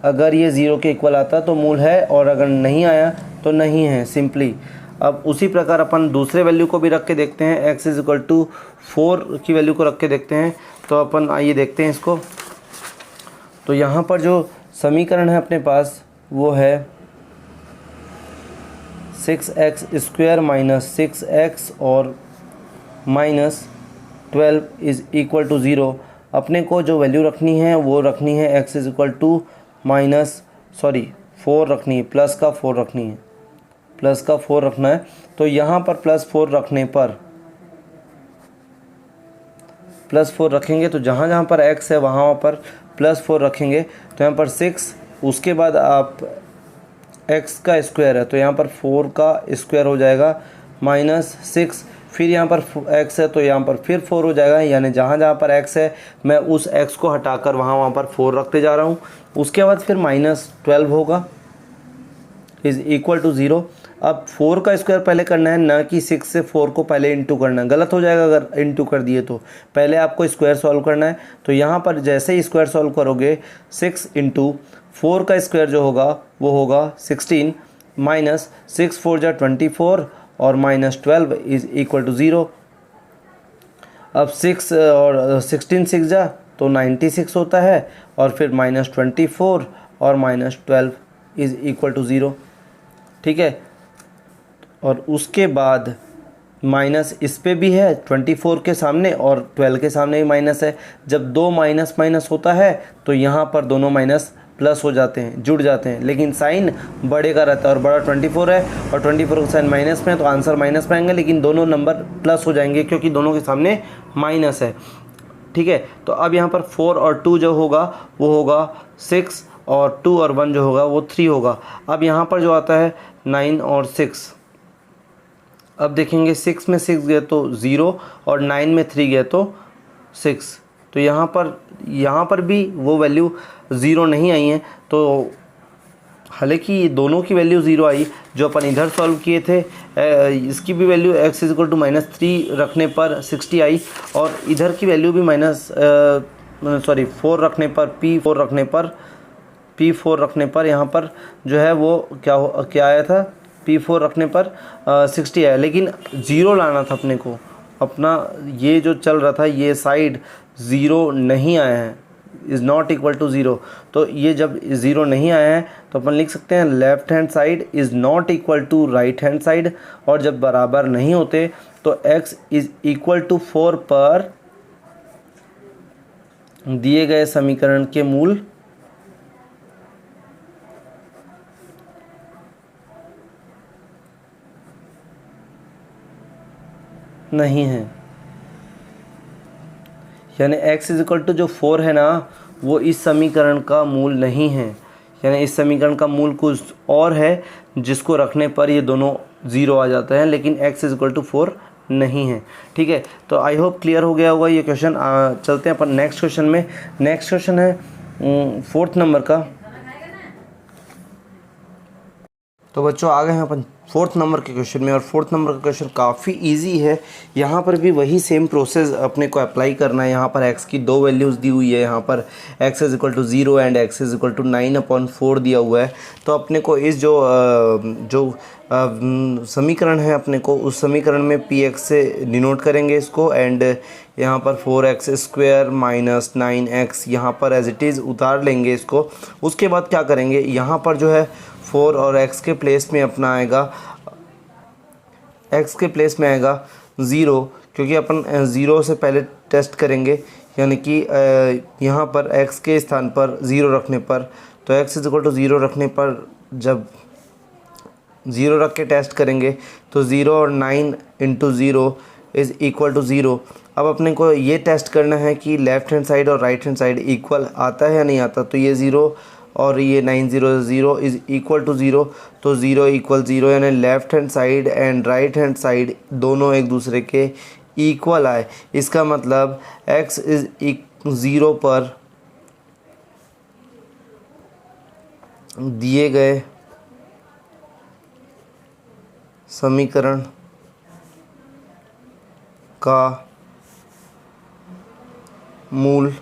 A: अगर ये 0 के इक्वल आता तो मूल है और अगर नहीं आया तो नहीं है, सिंपली। अब उसी प्रकार अपन दूसरे वैल्यू को भी रख के देखते हैं। x = 4 की वैल्यू को रख के देखते हैं। तो अपन आइए देखते हैं इसको। तो यहाँ पर जो समीकरण है अपने पास वो है 6x² माइनस 6x और माइनस 12 इज़ इक्वल टू 0। अपने को जो वैल्यू रखनी है वो रखनी है x is equal to minus 4 रखनी है, प्लस का 4 रखनी है, प्लस का 4 रखना है। तो यहाँ पर +4 रखने पर +4 रखेंगे तो जहाँ जहाँ पर x है वहाँ पर +4 रखेंगे तो यहाँ पर 6, उसके बाद आप x का स्क्वायर है तो यहाँ पर 4 का स्क्वायर हो जाएगा -6, फिर यहाँ पर x है तो यहाँ पर फिर 4 हो जाएगा, यानी जहाँ जहाँ पर x है मैं उस x को हटाकर वहाँ पर 4 रखते जा रहा हूँ। उसके बाद फिर -12 होगा इज़ इक्वल टू 0। अब 4 का स्क्वायर पहले करना है, ना कि 6 से 4 को पहले इंटू करना है, गलत हो जाएगा अगर इंटू कर दिए तो। पहले आपको स्क्वायर सॉल्व करना है, तो यहाँ पर जैसे ही स्क्वायर सॉल्व करोगे 6 इंटू 4 का स्क्वायर जो होगा वो होगा 16 माइनस 6 4 जा 24 और -12 इज़ इक्वल टू 0। अब 6 और 16 6 जा तो 96 होता है और फिर -24 और -12 इज़ इक्वल टू 0। ठीक है, और उसके बाद माइनस इस पे भी है 24 के सामने और 12 के सामने भी माइनस है। जब दो माइनस माइनस होता है तो यहाँ पर दोनों माइनस प्लस हो जाते हैं, जुड़ जाते हैं, लेकिन साइन बड़े का रहता है और बड़ा 24 है और 24 का साइन माइनस में है तो आंसर माइनस में आएंगे, लेकिन दोनों नंबर प्लस हो जाएंगे क्योंकि दोनों के सामने माइनस है। ठीक है, तो अब यहाँ पर 4 और 2 जो होगा वो होगा 6 और 2 और 1 जो होगा वो 3 होगा। अब यहाँ पर जो आता है 9 और 6, अब देखेंगे 6 में 6 गए तो 0 और 9 में 3 गए तो 6, तो यहाँ पर भी वो वैल्यू 0 नहीं आई है। तो हालांकि दोनों की वैल्यू 0 आई, जो अपन इधर सॉल्व किए थे इसकी भी value x is equal to -3 रखने पर 60 आई और इधर की वैल्यू भी 4 रखने पर P4 रखने पर यहाँ पर जो है वो क्या आया था, P4 रखने पर 60 आया, लेकिन 0 लाना था अपने को। अपना ये जो चल रहा था ये साइड 0 नहीं आया है, इज़ नॉट इक्वल टू 0। तो ये जब 0 नहीं आया है तो अपन लिख सकते हैं left hand side is not equal to right hand side, और जब बराबर नहीं होते तो x इज़ इक्वल टू 4 पर दिए गए समीकरण के मूल नहीं है, यानी x इज इक्वल टू जो 4 है ना वो इस समीकरण का मूल नहीं है, यानी इस समीकरण का मूल कुछ और है जिसको रखने पर ये दोनों 0 आ जाते हैं, लेकिन x इज इक्वल टू 4 नहीं है। ठीक है, तो आई होप क्लियर हो गया होगा ये क्वेश्चन। चलते हैं अपन नेक्स्ट क्वेश्चन में। नेक्स्ट क्वेश्चन है 4th नंबर का। तो बच्चों आ गए हैं अपन 4th नंबर के क्वेश्चन में, और 4th नंबर का क्वेश्चन काफ़ी इजी है। यहाँ पर भी वही सेम प्रोसेस अपने को अप्लाई करना है। यहाँ पर x की 2 वैल्यूज़ दी हुई है, यहाँ पर x is equal to 0 and x is equal to 9/4 दिया हुआ है। तो अपने को इस जो समीकरण है अपने को उस समीकरण में px से डिनोट करेंगे इसको, एंड यहाँ पर 4x² माइनस 9x यहाँ पर एज इट इज़ उतार लेंगे इसको। उसके बाद क्या करेंगे, यहाँ पर जो है 4 और x के प्लेस में अपना आएगा, x के प्लेस में आएगा 0, क्योंकि अपन 0 से पहले टेस्ट करेंगे, यानी कि यहाँ पर x के स्थान पर 0 रखने पर, तो x इज इक्वल टू 0 रखने पर जब 0 रख के टेस्ट करेंगे तो 0 और 9 इंटू 0 इज़ इक्वल टू 0। अब अपने को ये टेस्ट करना है कि लेफ़्ट हैंड साइड और राइट हैंड साइड इक्वल आता है या नहीं आता। तो ये 0 और ये 9 0 इज़ इक्वल टू 0, तो 0 इक्वल 0, यानी left hand side and right hand side दोनों एक दूसरे के इक्वल आए। इसका मतलब x इज़ 0 पर दिए गए समीकरण का मूल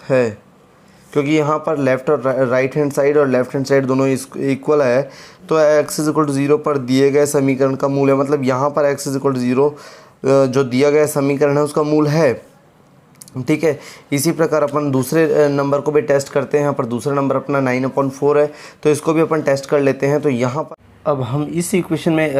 A: है, क्योंकि यहाँ पर लेफ़्ट और राइट हैंड साइड और लेफ़्ट हैंड साइड दोनों इक्वल है। तो x इज इक्वल टू 0 पर दिए गए समीकरण का मूल है, मतलब यहाँ पर x इज इक्वल टू 0 जो दिया गया समीकरण है उसका मूल है। ठीक है। इसी प्रकार अपन दूसरे नंबर को भी टेस्ट करते हैं। यहाँ पर दूसरा नंबर अपना 9/4 है, तो इसको भी अपन टेस्ट कर लेते हैं। तो यहाँ पर अब हम इस इक्वेशन में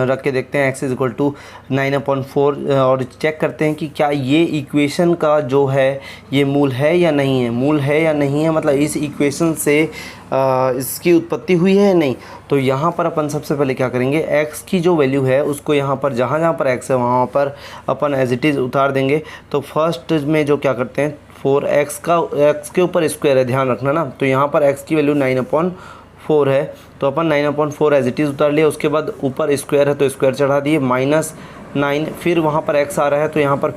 A: रख के देखते हैं x इज़ इक्वल टू 9/4 और चेक करते हैं कि क्या ये इक्वेशन का जो है ये मूल है या नहीं है। मूल है या नहीं है मतलब इस इक्वेशन से इसकी उत्पत्ति हुई है या नहीं। तो यहाँ पर अपन सबसे पहले क्या करेंगे, x की जो वैल्यू है उसको यहाँ पर जहाँ जहाँ पर x है वहाँ पर अपन एज इट इज़ उतार देंगे। तो फर्स्ट में जो क्या करते हैं 4x का x के ऊपर स्क्वायर है, ध्यान रखना ना। तो यहाँ पर x की वैल्यू 9/4 है, तो अपन 9/4 एज इट इज़ उतार लिया। उसके बाद ऊपर स्क्वायर है तो स्क्वायर चढ़ा दिए, -9, फिर वहाँ पर x आ रहा है तो यहाँ पर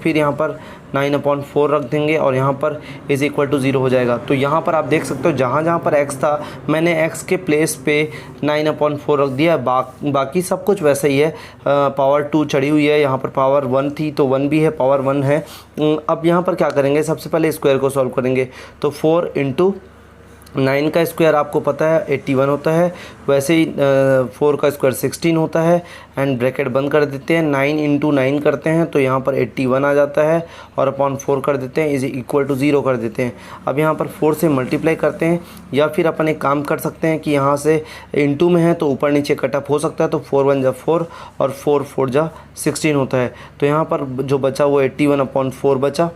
A: 9/4 रख देंगे और यहाँ पर इज़ इक्वल टू 0 हो जाएगा। तो यहाँ पर आप देख सकते हो जहाँ जहाँ पर x था मैंने x के प्लेस पे 9/4 रख दिया। बाकी सब कुछ वैसा ही है। पावर 2 चढ़ी हुई है, यहाँ पर पावर 1 थी तो 1 भी है, पावर 1 है। अब यहाँ पर क्या करेंगे, सबसे पहले स्क्वायर को सॉल्व करेंगे। तो 4 × 9 का स्क्वायर आपको पता है 81 होता है, वैसे ही 4 का स्क्वायर 16 होता है। एंड ब्रैकेट बंद कर देते हैं, 9 × 9 करते हैं तो यहाँ पर 81 आ जाता है और अपॉन 4 कर देते हैं, इज़ इक्वल टू 0 कर देते हैं। अब यहाँ पर 4 से मल्टीप्लाई करते हैं, या फिर अपन एक काम कर सकते हैं कि यहाँ से इंटू में है तो ऊपर नीचे कटअप हो सकता है। तो 4 1 जा 4 और 4 4 जा 16 होता है। तो यहाँ पर जो बचा वो 81/4 बचा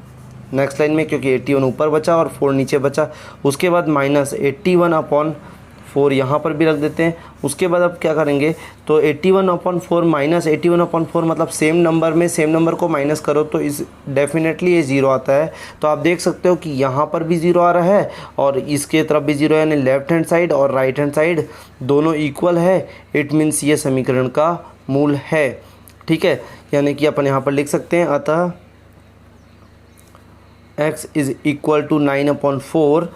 A: नेक्स्ट लाइन में, क्योंकि 81 ऊपर बचा और 4 नीचे बचा। उसके बाद -81/4 यहाँ पर भी रख देते हैं। उसके बाद अब क्या करेंगे, तो 81/4 -81/4 मतलब सेम नंबर में सेम नंबर को माइनस करो तो इस डेफिनेटली ये 0 आता है। तो आप देख सकते हो कि यहाँ पर भी 0 आ रहा है और इसके तरफ भी 0 है, यानी लेफ्ट हैंड साइड और राइट हैंड साइड दोनों इक्वल है। इट मीन्स ये समीकरण का मूल है। ठीक है, यानी कि अपन यहाँ पर लिख सकते हैं अतः x इज़ इक्वल टू 9/4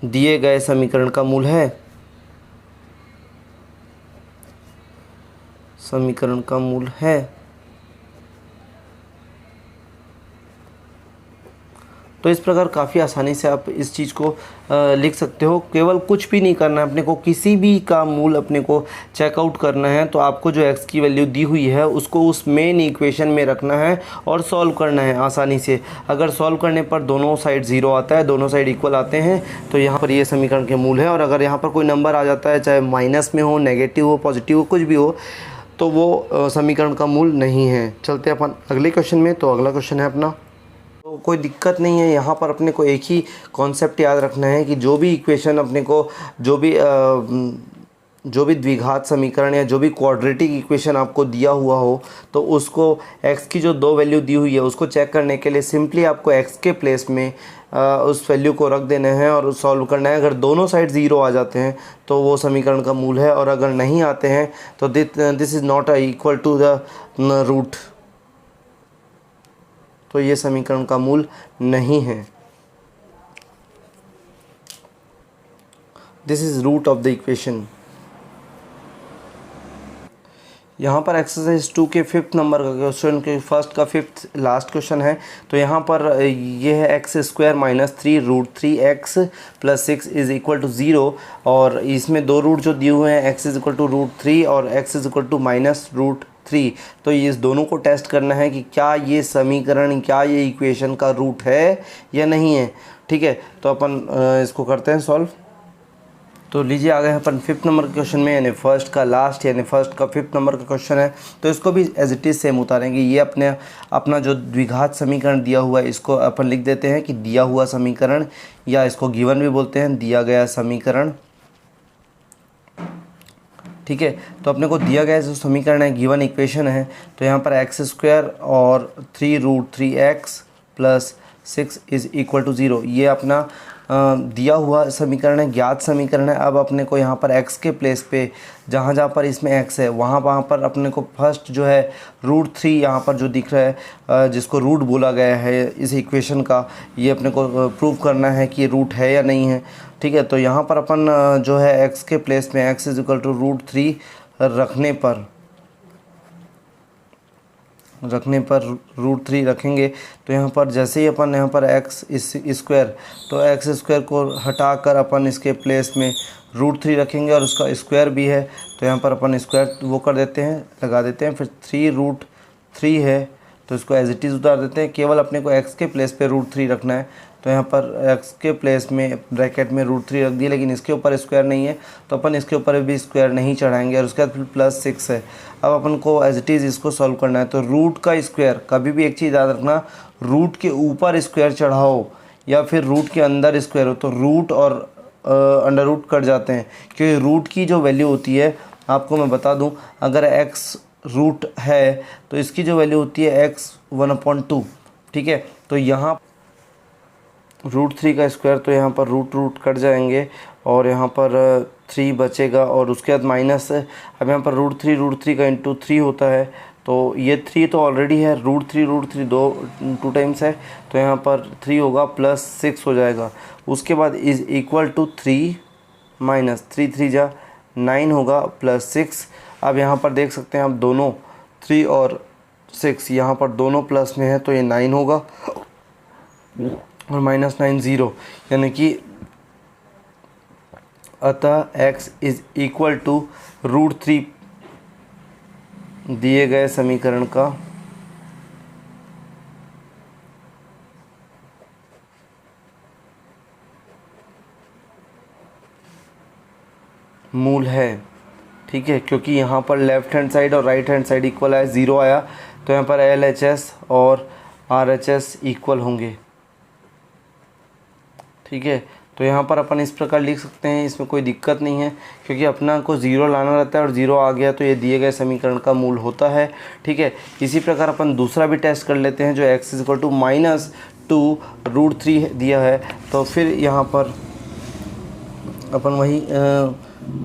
A: दिए गए समीकरण का मूल है। समीकरण का मूल है। तो इस प्रकार काफ़ी आसानी से आप इस चीज़ को लिख सकते हो। केवल कुछ भी नहीं करना है अपने को, किसी भी का मूल अपने को चेकआउट करना है। तो आपको जो x की वैल्यू दी हुई है उसको उस मेन इक्वेशन में रखना है और सॉल्व करना है आसानी से। अगर सॉल्व करने पर दोनों साइड 0 आता है, दोनों साइड इक्वल आते हैं, तो यहाँ पर ये समीकरण के मूल है। और अगर यहाँ पर कोई नंबर आ जाता है, चाहे माइनस में हो, नेगेटिव हो, पॉजिटिव हो, कुछ भी हो, तो वो समीकरण का मूल नहीं है। चलते हैं अपन अगले क्वेश्चन में। तो अगला क्वेश्चन है अपना, तो कोई दिक्कत नहीं है। यहाँ पर अपने को एक ही कॉन्सेप्ट याद रखना है कि जो भी इक्वेशन अपने को जो भी द्विघात समीकरण या जो भी क्वाड्रेटिक इक्वेशन आपको दिया हुआ हो, तो उसको x की जो 2 वैल्यू दी हुई है उसको चेक करने के लिए सिंपली आपको x के प्लेस में उस वैल्यू को रख देना है और सॉल्व करना है। अगर दोनों साइड 0 आ जाते हैं तो वो समीकरण का मूल है, और अगर नहीं आते हैं तो this is not equal to the root, तो ये समीकरण का मूल नहीं है। This is root of the equation. यहाँ पर एक्सरसाइज 2 के 5th नंबर का क्वेश्चन के फर्स्ट का 5th लास्ट क्वेश्चन है। तो यहाँ पर ये है x² - 3 √3x + 6 is equal to 0, और इसमें 2 रूट जो दिए हुए हैं x इज़ इक्वल टू √3 और x इज़ इक्वल टू -√3। तो ये इस दोनों को टेस्ट करना है कि क्या ये समीकरण, क्या ये इक्वेशन का रूट है या नहीं है। ठीक है, तो अपन इसको करते हैं सॉल्व। तो लीजिए आ गए हैं अपन 5th नंबर के क्वेश्चन में, यानी फर्स्ट का लास्ट, यानी फर्स्ट का 5th नंबर का क्वेश्चन है। तो इसको भी एज इट इज़ सेम उतारेंगे। ये अपना जो द्विघात समीकरण दिया हुआ है इसको अपन लिख देते हैं कि दिया हुआ समीकरण, या इसको गिवन भी बोलते हैं, दिया गया समीकरण। ठीक है, तो अपने को दिया गया जो समीकरण है, गिवन इक्वेशन है, तो यहाँ पर x² और 3 √3x + 6 इज़ इक्वल टू 0, ये अपना दिया हुआ समीकरण है, ज्ञात समीकरण है। अब अपने को यहाँ पर x के प्लेस पे जहाँ जहाँ पर इसमें x है वहाँ पर अपने को फर्स्ट जो है √3 यहाँ पर जो दिख रहा है, जिसको रूट बोला गया है इस इक्वेशन का, ये अपने को प्रूव करना है कि ये रूट है या नहीं है। ठीक है, तो यहाँ पर अपन जो है x के प्लेस में x इज़ इक्वल टू √3 रखने पर √3 रखेंगे। तो यहाँ पर जैसे ही अपन यहाँ पर x², तो x² को हटाकर अपन इसके प्लेस में √3 रखेंगे, और उसका स्क्वायर भी है तो यहाँ पर अपन स्क्वायर वो कर देते हैं, लगा देते हैं। फिर 3 √3 है तो इसको एज इट इज़ उतार देते हैं। केवल अपने को x के प्लेस पे √3 रखना है, तो यहाँ पर x के प्लेस में ब्रैकेट में √3 रख दिया, लेकिन इसके ऊपर स्क्वायर नहीं है तो अपन इसके ऊपर भी स्क्वायर नहीं चढ़ाएंगे। और उसके बाद फिर +6 है। अब अपन को एज इट इज़ इसको सॉल्व करना है। तो रूट का स्क्वायर, कभी भी एक चीज़ याद रखना, रूट के ऊपर स्क्वायर चढ़ाओ या फिर रूट के अंदर स्क्वायर हो तो रूट और अंडर रूट कट जाते हैं, क्योंकि रूट की जो वैल्यू होती है, आपको मैं बता दूं, अगर x रूट है तो इसकी जो वैल्यू होती है x 1/2। ठीक है, तो यहाँ √3 का स्क्वायर, तो यहाँ पर रूट कट जाएंगे और यहाँ पर 3 बचेगा और उसके बाद माइनस। अब यहाँ पर √3 का इंटू 3 होता है, तो ये 3 तो ऑलरेडी है, √3 टू टाइम्स है, तो यहाँ पर 3 होगा +6 हो जाएगा। उसके बाद इज़ इक्वल टू 3 माइनस 3 जा 9 होगा +6। अब यहाँ पर देख सकते हैं आप दोनों 3 और 6 यहाँ पर दोनों प्लस में है, तो ये 9 होगा और -9 0, यानी कि अतः x इज़ इक्वल टू √3 दिए गए समीकरण का मूल है। ठीक है, क्योंकि यहाँ पर लेफ़्ट हैंड साइड और राइट हैंड साइड इक्वल आया, 0 आया, तो यहाँ पर LHS और RHS इक्वल होंगे। ठीक है, तो यहाँ पर अपन इस प्रकार लिख सकते हैं, इसमें कोई दिक्कत नहीं है, क्योंकि अपना को 0 लाना रहता है और 0 आ गया तो ये दिए गए समीकरण का मूल होता है। ठीक है, इसी प्रकार अपन दूसरा भी टेस्ट कर लेते हैं, जो x इक्वल टू -2 √3 दिया है। तो फिर यहाँ पर अपन वही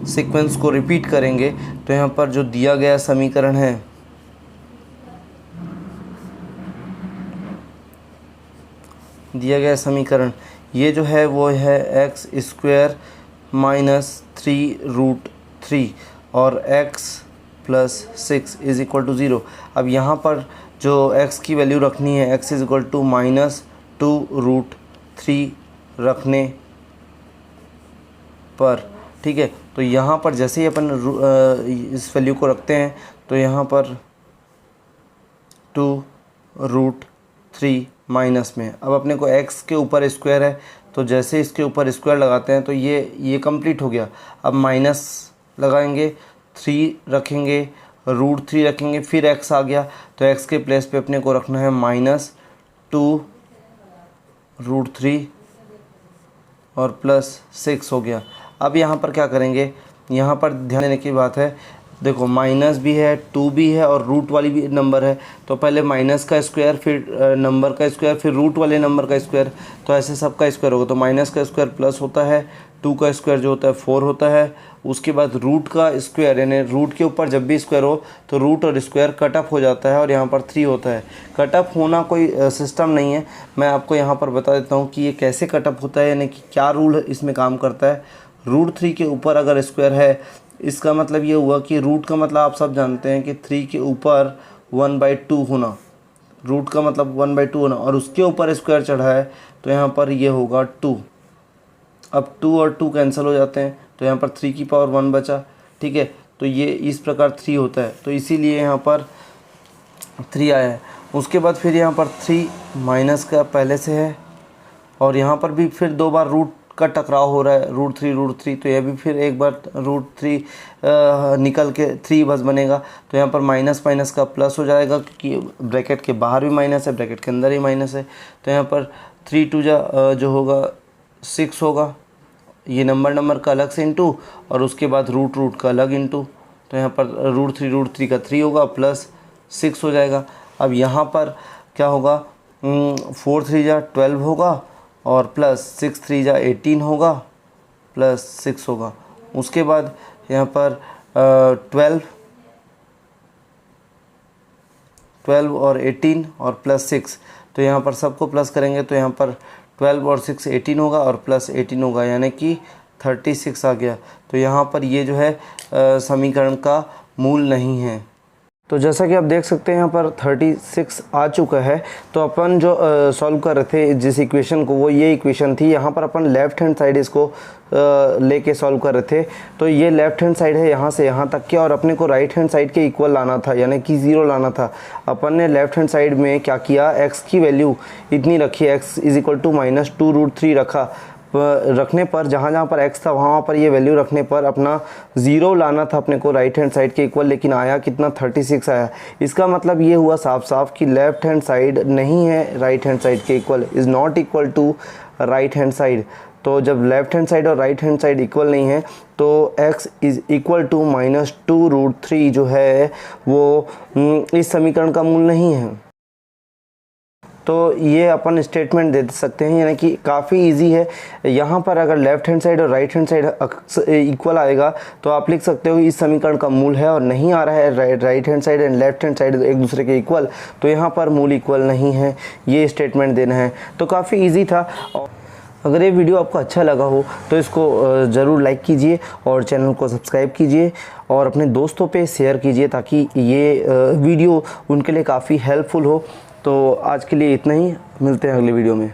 A: सीक्वेंस को रिपीट करेंगे। तो यहाँ पर जो दिया गया समीकरण है, ये जो है वो है x² -3√3 और x + 6 इज़ इक्वल टू 0। अब यहाँ पर जो x की वैल्यू रखनी है, x इज़ इक्वल टू -2√3 रखने पर। ठीक है, तो यहाँ पर जैसे ही अपन इस वैल्यू को रखते हैं, तो यहाँ पर 2√3 माइनस में, अब अपने को x के ऊपर स्क्वायर है, तो जैसे इसके ऊपर स्क्वायर लगाते हैं तो ये कंप्लीट हो गया। अब माइनस लगाएंगे, 3 रखेंगे, √3 रखेंगे, फिर x आ गया, तो x के प्लेस पे अपने को रखना है -2√3 और +6 हो गया। अब यहाँ पर क्या करेंगे, यहाँ पर ध्यान देने की बात है, देखो माइनस भी है, 2 भी है और रूट वाली भी नंबर है, तो पहले माइनस का स्क्वायर, फिर नंबर का स्क्वायर, फिर रूट वाले नंबर का स्क्वायर, तो ऐसे सबका स्क्वायर होगा। तो माइनस का स्क्वायर प्लस होता है, 2 का स्क्वायर जो होता है 4 होता है। उसके बाद रूट का स्क्वायर, यानी रूट के ऊपर जब भी स्क्वायर हो तो रूट और स्क्वायर कट ऑफ हो जाता है और यहाँ पर 3 होता है। कट ऑफ होना कोई सिस्टम नहीं है, मैं आपको यहाँ पर बता देता हूँ कि ये कैसे कट ऑफ होता है, यानी कि क्या रूल इसमें काम करता है। √3 के ऊपर अगर स्क्वायर है, इसका मतलब ये हुआ कि रूट का मतलब आप सब जानते हैं कि 3 के ऊपर 1/2 होना, रूट का मतलब 1/2 होना, और उसके ऊपर स्क्वायर चढ़ा है तो यहाँ पर ये होगा 2। अब 2 और 2 कैंसिल हो जाते हैं, तो यहाँ पर 3 की पावर 1 बचा। ठीक है, तो ये इस प्रकार 3 होता है, तो इसीलिए यहाँ पर 3 आया है। उसके बाद फिर यहाँ पर 3 माइनस का पहले से है, और यहाँ पर भी फिर 2 बार रूट का टकराव हो रहा है, √3, तो यह भी फिर एक बार √3 निकल के 3 बस बनेगा। तो यहाँ पर माइनस माइनस का प्लस हो जाएगा, क्योंकि ब्रैकेट के बाहर भी माइनस है, ब्रैकेट के अंदर ही माइनस है। तो यहाँ पर 3 2 जो होगा 6 होगा, ये नंबर का अलग से इंटू, और उसके बाद रूट का अलग इंटू, तो यहाँ पर √3 का 3 होगा प्लस 6 हो जाएगा। अब यहाँ पर क्या होगा, 4 3 जा 12 होगा और प्लस 6 3 जा 18 होगा प्लस 6 होगा। उसके बाद यहाँ पर 12 और 18 और प्लस 6, तो यहाँ पर सबको प्लस करेंगे तो यहाँ पर 12 और 6 18 होगा और प्लस 18 होगा, यानी कि 36 आ गया। तो यहाँ पर ये जो है समीकरण का मूल नहीं है। तो जैसा कि आप देख सकते हैं यहाँ पर 36 आ चुका है। तो अपन जो सॉल्व कर रहे थे जिस इक्वेशन को, वो ये इक्वेशन थी। यहाँ पर अपन लेफ़्ट हैंड साइड इसको लेके सॉल्व कर रहे थे। तो ये लेफ़्ट हैंड साइड है यहाँ से यहाँ तक के, और अपने को राइट हैंड साइड के इक्वल लाना था, यानी कि 0 लाना था। अपन ने लेफ़्ट हैंड साइड में क्या किया, x की वैल्यू इतनी रखी, x = -2√3 रखा। रखने पर जहाँ पर x था वहाँ पर ये वैल्यू रखने पर अपना 0 लाना था अपने को राइट हैंड साइड के इक्वल, लेकिन आया कितना, 36 आया। इसका मतलब ये हुआ साफ साफ कि लेफ़्ट हैंड साइड नहीं है राइट हैंड साइड के equal, is not equal to right hand side. तो जब लेफ़्ट हैंड साइड और राइट हैंड साइड इक्वल नहीं है तो x = -2√3 जो है वो इस समीकरण का मूल नहीं है। तो ये अपन स्टेटमेंट दे सकते हैं, यानी कि काफ़ी इजी है। यहाँ पर अगर लेफ़्ट हैंड साइड और राइट हैंड साइड इक्वल आएगा तो आप लिख सकते हो इस समीकरण का मूल है, और नहीं आ रहा है right hand side and left hand side एक दूसरे के इक्वल, तो यहाँ पर मूल इक्वल नहीं है। ये स्टेटमेंट देना है। तो काफ़ी ईजी था। अगर ये वीडियो आपको अच्छा लगा हो तो इसको ज़रूर लाइक कीजिए और चैनल को सब्सक्राइब कीजिए और अपने दोस्तों पे शेयर कीजिए, ताकि ये वीडियो उनके लिए काफ़ी हेल्पफुल हो। तो आज के लिए इतना ही, मिलते हैं अगले वीडियो में।